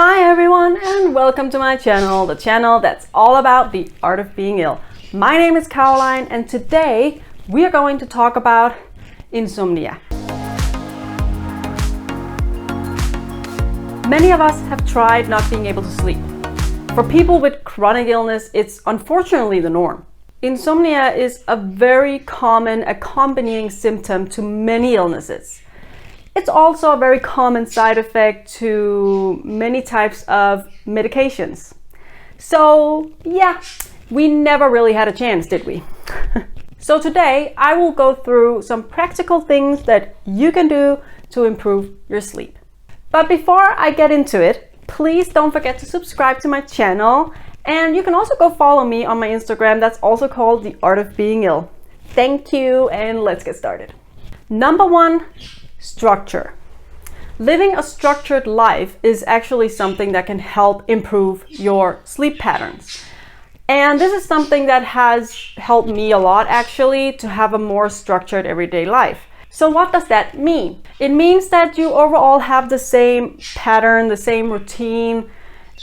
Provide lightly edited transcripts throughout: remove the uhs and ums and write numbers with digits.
Hi everyone, and welcome to my channel, the channel that's all about the art of being ill. My name is Caroline, and today we are going to talk about insomnia. Many of us have tried not being able to sleep. For people with chronic illness, it's unfortunately the norm. Insomnia is a very common accompanying symptom to many illnesses. It's also a very common side effect to many types of medications. So yeah, we never really had a chance, did we? So today I will go through some practical things that you can do to improve your sleep. But before I get into it, please don't forget to subscribe to my channel, and you can also go follow me on my Instagram that's also called The Art of Being Ill. Thank you, and let's get started. Number one, structure. Living a structured life is actually something that can help improve your sleep patterns. And this is something that has helped me a lot actually, to have a more structured everyday life. So what does that mean? It means that you overall have the same pattern, the same routine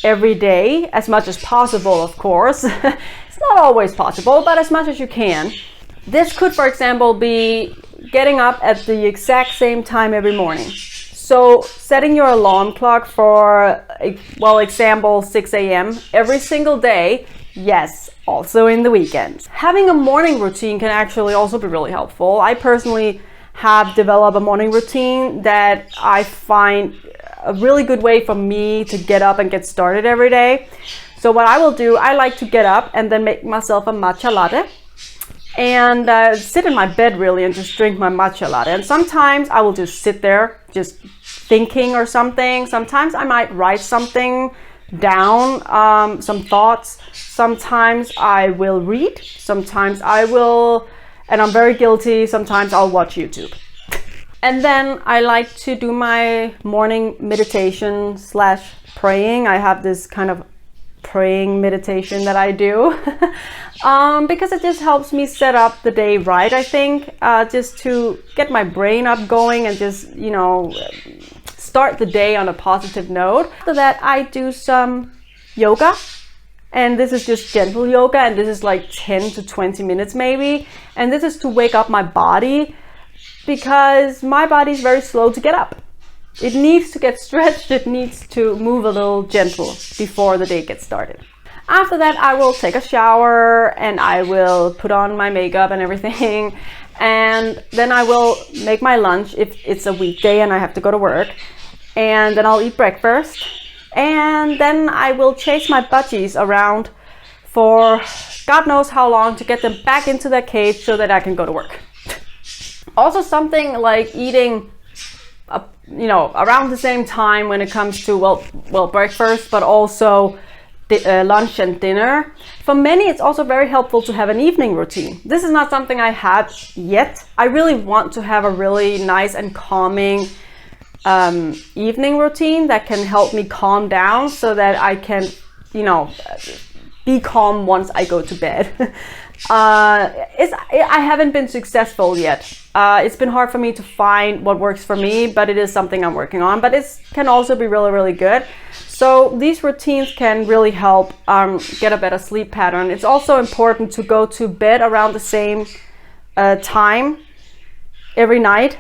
every day, as much as possible, of course. It's not always possible, but as much as you can. This could, for example, be getting up at the exact same time every morning. So setting your alarm clock for, well, example 6 a.m. every single day. Yes, also in the weekends. Having a morning routine can actually also be really helpful. I personally have developed a morning routine that I find a really good way for me to get up and get started every day. So what I will do, I like to get up and then make myself a matcha latte and sit in my bed really and just drink my matcha latte. And sometimes I will just sit there just thinking or something. Sometimes I might write something down, some thoughts. Sometimes I will read. Sometimes I will, and I'm very guilty, sometimes I'll watch YouTube. And then I like to do my morning meditation / praying. I have this kind of praying meditation that I do because it just helps me set up the day right, I think, just to get my brain up going and just, start the day on a positive note. After that, I do some yoga, and this is just gentle yoga, and this is like 10 to 20 minutes maybe, and this is to wake up my body because my body is very slow to get up. It needs to get stretched, it needs to move a little gentle before the day gets started. After that, I will take a shower and I will put on my makeup and everything. And then I will make my lunch if it's a weekday and I have to go to work. And then I'll eat breakfast. And then I will chase my budgies around for God knows how long to get them back into their cage so that I can go to work. Also something like eating around the same time when it comes to, well, breakfast, but also lunch and dinner. For many, it's also very helpful to have an evening routine. This is not something I have yet. I really want to have a really nice and calming evening routine that can help me calm down so that I can, be calm once I go to bed. I haven't been successful yet. It's been hard for me to find what works for me, but it is something I'm working on. But it can also be really, really good. So these routines can really help get a better sleep pattern. It's also important to go to bed around the same time every night,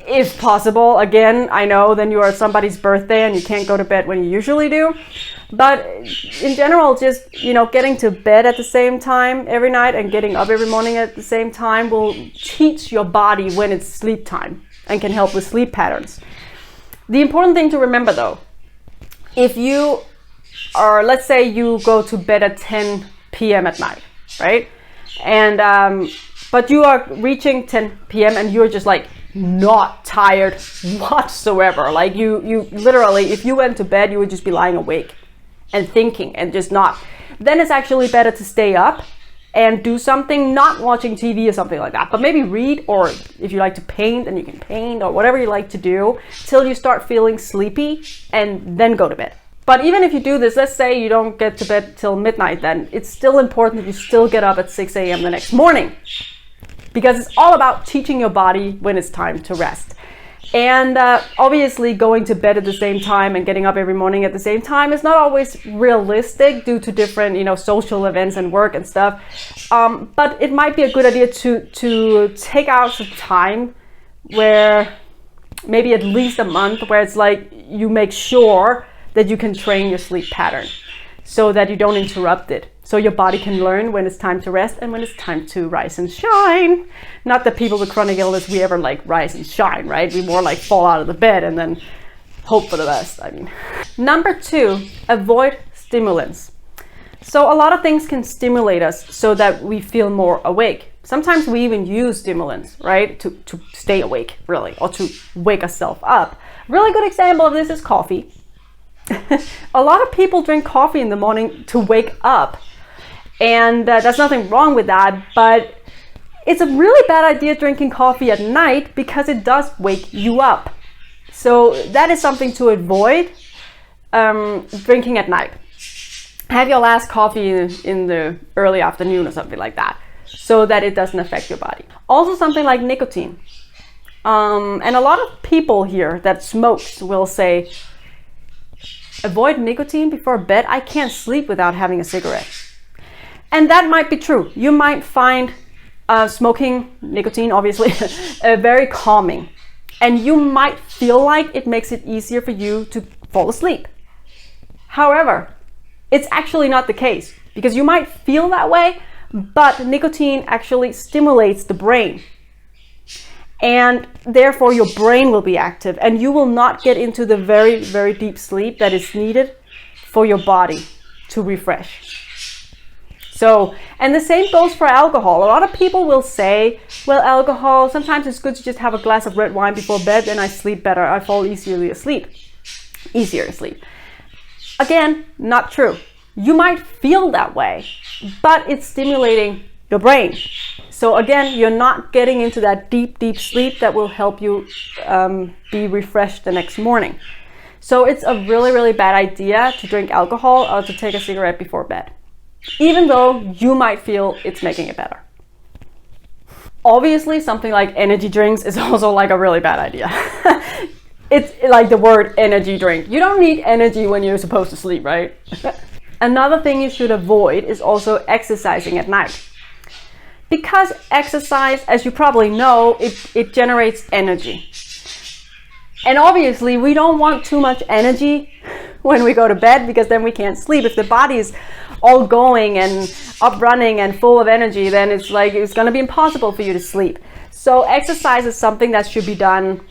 if possible. Again, I know then you are somebody's birthday and you can't go to bed when you usually do. But in general, just, getting to bed at the same time every night and getting up every morning at the same time will teach your body when it's sleep time and can help with sleep patterns. The important thing to remember though, if you are, let's say you go to bed at 10 p.m. at night, right? And, but you are reaching 10 p.m. and you're just like not tired whatsoever. Like you literally, if you went to bed, you would just be lying awake and thinking and just not. Then it's actually better to stay up and do something, not watching TV or something like that, but maybe read, or if you like to paint, then you can paint, or whatever you like to do till you start feeling sleepy, and then go to bed. But even if you do this, let's say you don't get to bed till midnight, then it's still important that you still get up at 6 a.m. the next morning, because it's all about teaching your body when it's time to rest. And obviously going to bed at the same time and getting up every morning at the same time is not always realistic due to different, social events and work and stuff. But it might be a good idea to take out some time where maybe at least a month where it's like you make sure that you can train your sleep pattern so that you don't interrupt it. So your body can learn when it's time to rest and when it's time to rise and shine. Not that people with chronic illness, we ever like rise and shine, right? We more like fall out of the bed and then hope for the best, Number 2, avoid stimulants. So a lot of things can stimulate us so that we feel more awake. Sometimes we even use stimulants, right? To stay awake, really, or to wake ourselves up. A really good example of this is coffee. A lot of people drink coffee in the morning to wake up. And there's nothing wrong with that, but it's a really bad idea drinking coffee at night because it does wake you up. So that is something to avoid, drinking at night. Have your last coffee in the early afternoon or something like that, so that it doesn't affect your body. Also something like nicotine. And a lot of people here that smokes will say, avoid nicotine before bed. I can't sleep without having a cigarette. And that might be true. You might find smoking nicotine, obviously, very calming. And you might feel like it makes it easier for you to fall asleep. However, it's actually not the case, because you might feel that way, but nicotine actually stimulates the brain. And therefore your brain will be active and you will not get into the very, very deep sleep that is needed for your body to refresh. So, and the same goes for alcohol. A lot of people will say, well, alcohol, sometimes it's good to just have a glass of red wine before bed and I sleep better. I fall easier asleep. Again, not true. You might feel that way, but it's stimulating your brain. So again, you're not getting into that deep, deep sleep that will help you be refreshed the next morning. So it's a really, really bad idea to drink alcohol or to take a cigarette before bed, even though you might feel it's making it better. Obviously, something like energy drinks is also like a really bad idea. It's like the word energy drink. You don't need energy when you're supposed to sleep, right? Another thing you should avoid is also exercising at night. Because exercise, as you probably know, it generates energy. And obviously, we don't want too much energy when we go to bed, because then we can't sleep. If the body is all going and up running and full of energy, then it's going to be impossible for you to sleep. So exercise is something that should be done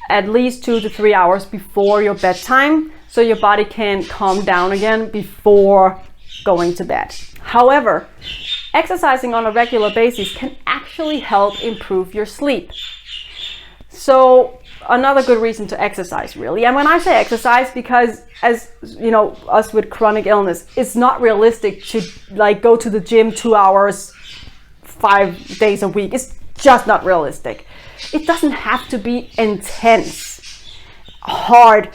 at least 2 to 3 hours before your bedtime, so your body can calm down again before going to bed. However, exercising on a regular basis can actually help improve your sleep. So another good reason to exercise, really. And when I say exercise, because as you know, us with chronic illness, it's not realistic to go to the gym 2 hours, 5 days a week. It's just not realistic. It doesn't have to be intense, hard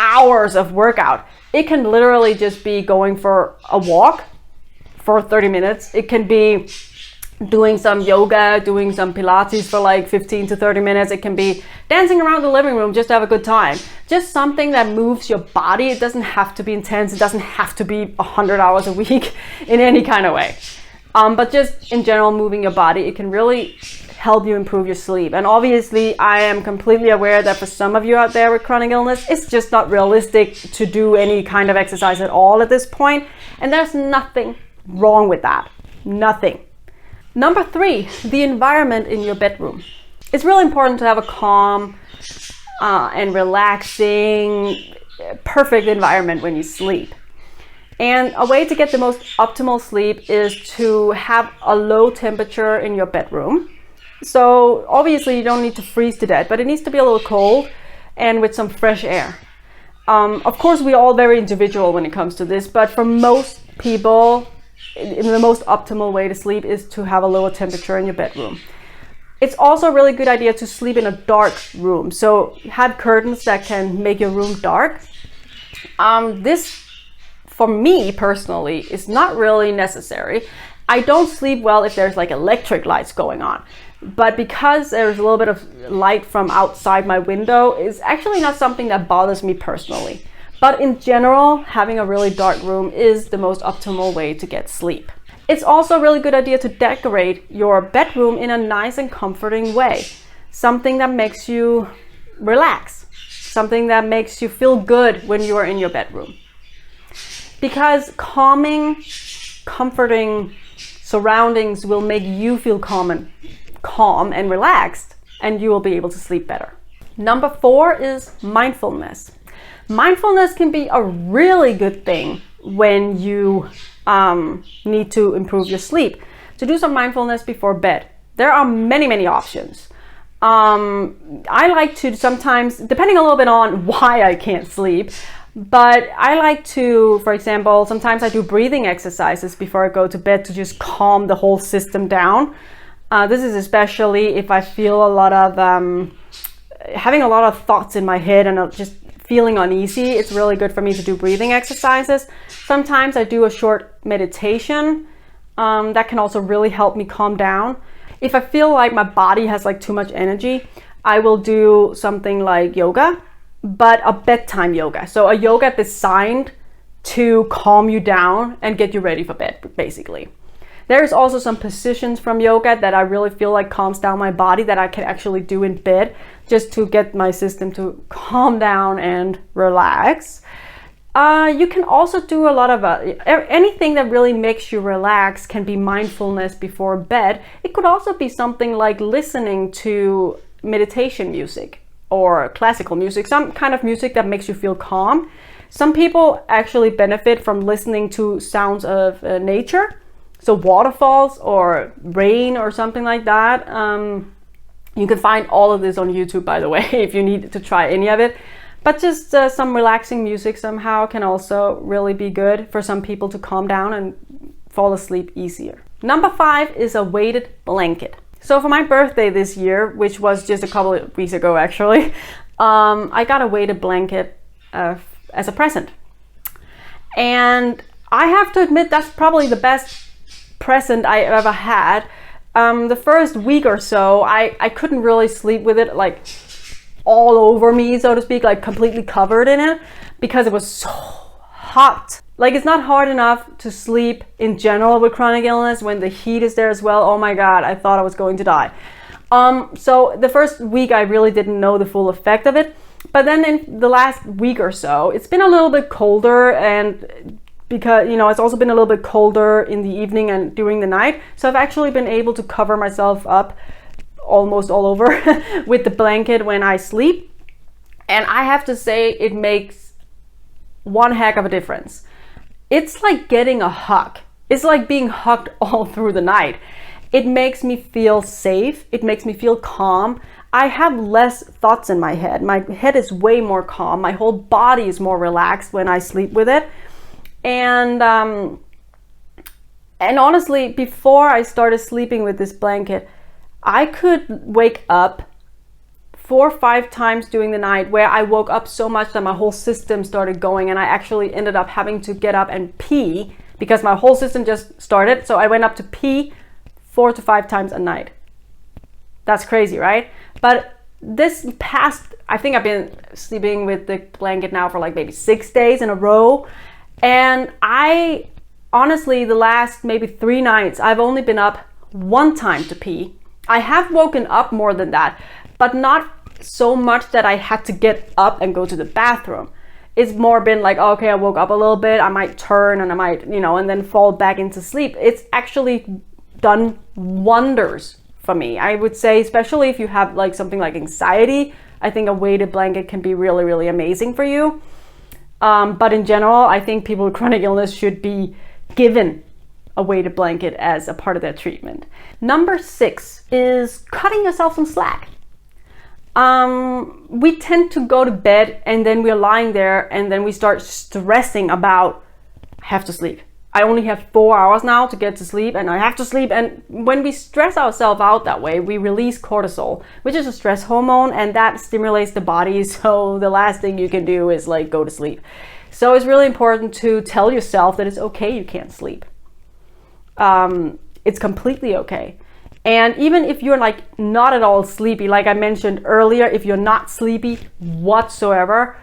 hours of workout. It can literally just be going for a walk for 30 minutes. It can be doing some yoga, doing some Pilates for 15 to 30 minutes. It can be dancing around the living room just to have a good time. Just something that moves your body. It doesn't have to be intense. It doesn't have to be 100 hours a week in any kind of way. But just in general, moving your body, it can really help you improve your sleep. And obviously, I am completely aware that for some of you out there with chronic illness, it's just not realistic to do any kind of exercise at all at this point. And there's nothing wrong with that. Nothing. Number 3, the environment in your bedroom. It's really important to have a calm and relaxing, perfect environment when you sleep. And a way to get the most optimal sleep is to have a low temperature in your bedroom. So obviously you don't need to freeze to death, but it needs to be a little cold and with some fresh air. Of course, we're all very individual when it comes to this, but for most people, the most optimal way to sleep is to have a lower temperature in your bedroom. It's also a really good idea to sleep in a dark room. So have curtains that can make your room dark. This, for me personally, is not really necessary. I don't sleep well if there's electric lights going on. But because there's a little bit of light from outside my window, it's actually not something that bothers me personally. But in general, having a really dark room is the most optimal way to get sleep. It's also a really good idea to decorate your bedroom in a nice and comforting way. Something that makes you relax. Something that makes you feel good when you are in your bedroom. Because calming, comforting surroundings will make you feel calm and relaxed, and you will be able to sleep better. Number 4 is mindfulness. Mindfulness can be a really good thing when you need to improve your sleep. To do some mindfulness before bed. There are many options. I like to sometimes, depending a little bit on why I can't sleep, but I like to, for example, sometimes I do breathing exercises before I go to bed to just calm the whole system down. This is especially if I feel a lot of, having a lot of thoughts in my head and just feeling uneasy. It's really good for me to do breathing exercises. Sometimes I do a short meditation. That can also really help me calm down. If I feel like my body has like too much energy, I will do something like yoga, but a bedtime yoga. So a yoga designed to calm you down and get you ready for bed, basically. There's also some positions from yoga that I really feel like calms down my body that I can actually do in bed just to get my system to calm down and relax. You can also do a lot of anything that really makes you relax can be mindfulness before bed. It could also be something like listening to meditation music or classical music, some kind of music that makes you feel calm. Some people actually benefit from listening to sounds of nature, so waterfalls or rain or something like that. You can find all of this on YouTube, by the way, if you need to try any of it. But just some relaxing music somehow can also really be good for some people to calm down and fall asleep easier. Number 5 is a weighted blanket. So for my birthday this year, which was just a couple of weeks ago actually, I got a weighted blanket as a present. And I have to admit that's probably the best present I ever had. The first week or so, I couldn't really sleep with it like all over me, so to speak, like completely covered in it, because it was so hot. Like, it's not hard enough to sleep in general with chronic illness. When the heat is there as well, oh my god, I thought I was going to die. So the first week I really didn't know the full effect of it, but then in the last week or so it's been a little bit colder, and because it's also been a little bit colder in the evening and during the night, so I've actually been able to cover myself up almost all over with the blanket when I sleep, and I have to say it makes one heck of a difference. It's like getting a hug. It's like being hugged all through the night. It makes me feel safe. It makes me feel calm. I have less thoughts in my head. My head is way more calm. My whole body is more relaxed when I sleep with it. And honestly, before I started sleeping with this blanket, I could wake up 4 or 5 times during the night where I woke up so much that my whole system started going, and I actually ended up having to get up and pee because my whole system just started. So I went up to pee 4 to 5 times a night. That's crazy, right? But this past, I think I've been sleeping with the blanket now for like maybe 6 days in a row. And I honestly, the last maybe 3 nights, I've only been up 1 time to pee. I have woken up more than that, but not so much that I had to get up and go to the bathroom. It's more been like, okay, I woke up a little bit, I might turn and I might, and then fall back into sleep. It's actually done wonders for me. I would say, especially if you have like something like anxiety, I think a weighted blanket can be really, really amazing for you. But in general, I think people with chronic illness should be given a weighted blanket as a part of their treatment. Number 6 is cutting yourself some slack. We tend to go to bed and then we're lying there and then we start stressing about, I have to sleep. I only have 4 hours now to get to sleep and I have to sleep. And when we stress ourselves out that way, we release cortisol, which is a stress hormone, and that stimulates the body. So the last thing you can do is like go to sleep. So it's really important to tell yourself that it's okay you can't sleep. It's completely okay. And even if you're like not at all sleepy, like I mentioned earlier, if you're not sleepy whatsoever,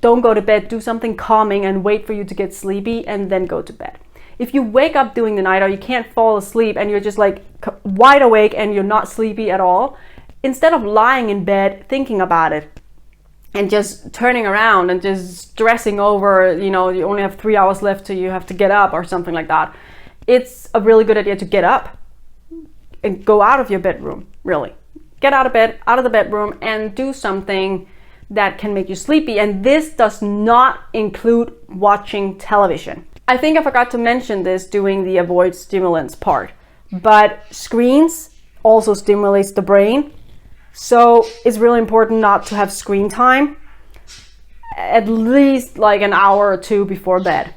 don't go to bed. Do something calming and wait for you to get sleepy and then go to bed. If you wake up during the night or you can't fall asleep and you're just like wide awake and you're not sleepy at all, instead of lying in bed thinking about it and just turning around and just stressing over, you know, you only have 3 hours left till you have to get up or something like that, it's a really good idea to get up and go out of your bedroom, really. Get out of bed, out of the bedroom, and do something that can make you sleepy. And this does not include watching television. I think I forgot to mention this doing the avoid stimulants part, but screens also stimulates the brain. So it's really important not to have screen time at least like an hour or two before bed,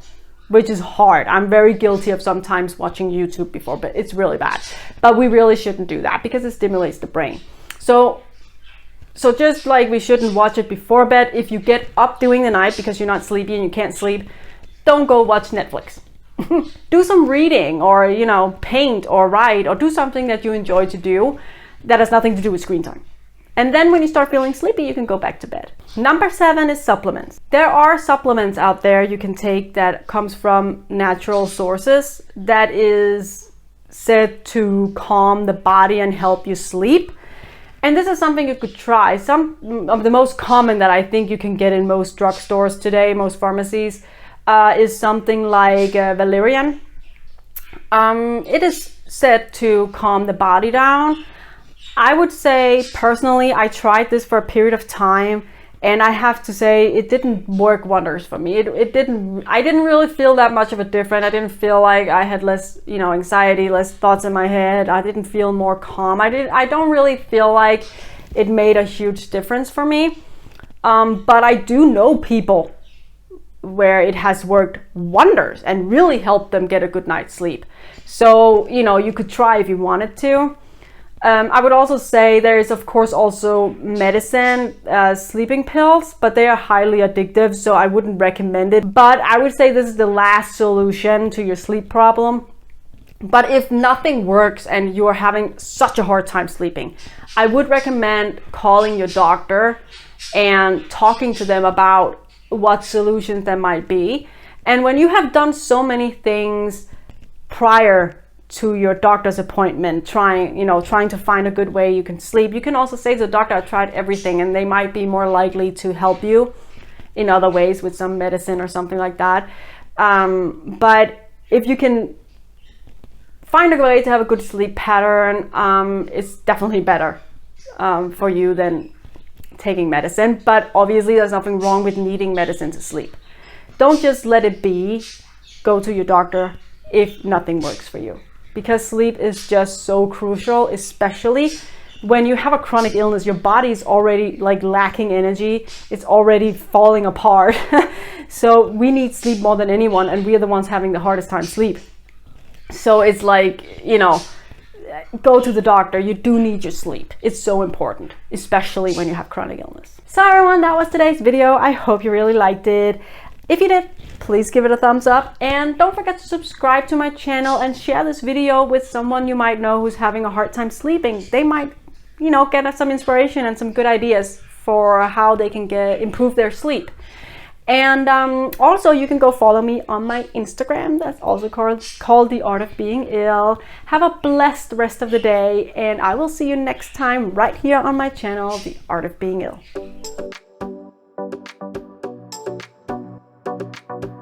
which is hard. I'm very guilty of sometimes watching YouTube before bed. It's really bad, but we really shouldn't do that because it stimulates the brain. So just like we shouldn't watch it before bed, if you get up during the night because you're not sleepy and you can't sleep, don't go watch Netflix. Do some reading or, you know, paint or write or do something that you enjoy to do that has nothing to do with screen time. And then when you start feeling sleepy, you can go back to bed. Number 7 is supplements. There are supplements out there you can take that comes from natural sources that is said to calm the body and help you sleep. And this is something you could try. Some of the most common that I think you can get in most drugstores today, most pharmacies, is something like valerian. It is said to calm the body down. I would say personally, I tried this for a period of time and I have to say it didn't work wonders for me. I didn't really feel that much of a difference. I didn't feel like I had less, you know, anxiety, less thoughts in my head. I didn't feel more calm. I don't really feel like it made a huge difference for me. But I do know people where it has worked wonders and really helped them get a good night's sleep. So, you know, you could try if you wanted to. I would also say there is, of course, also medicine, sleeping pills, but they are highly addictive, so I wouldn't recommend it. But I would say this is the last solution to your sleep problem. But if nothing works and you are having such a hard time sleeping, I would recommend calling your doctor and talking to them about what solutions there might be. And when you have done so many things prior to your doctor's appointment, trying to find a good way you can sleep, you can also say to the doctor, I tried everything, and they might be more likely to help you in other ways with some medicine or something like that. But if you can find a way to have a good sleep pattern, it's definitely better for you than taking medicine. But obviously there's nothing wrong with needing medicine to sleep. Don't just let it be. Go to your doctor if nothing works for you, because sleep is just so crucial, especially when you have a chronic illness. Your body is already like lacking energy. It's already falling apart. So we need sleep more than anyone, and we are the ones having the hardest time sleep. So it's like, you know, go to the doctor. You do need your sleep. It's so important, especially when you have chronic illness. So everyone, that was today's video. I hope you really liked it. If you did, please give it a thumbs up, and don't forget to subscribe to my channel and share this video with someone you might know who's having a hard time sleeping. They might, you know, get some inspiration and some good ideas for how they can improve their sleep. And also you can go follow me on my Instagram. That's also called The Art of Being Ill. Have a blessed rest of the day, and I will see you next time right here on my channel, The Art of Being Ill.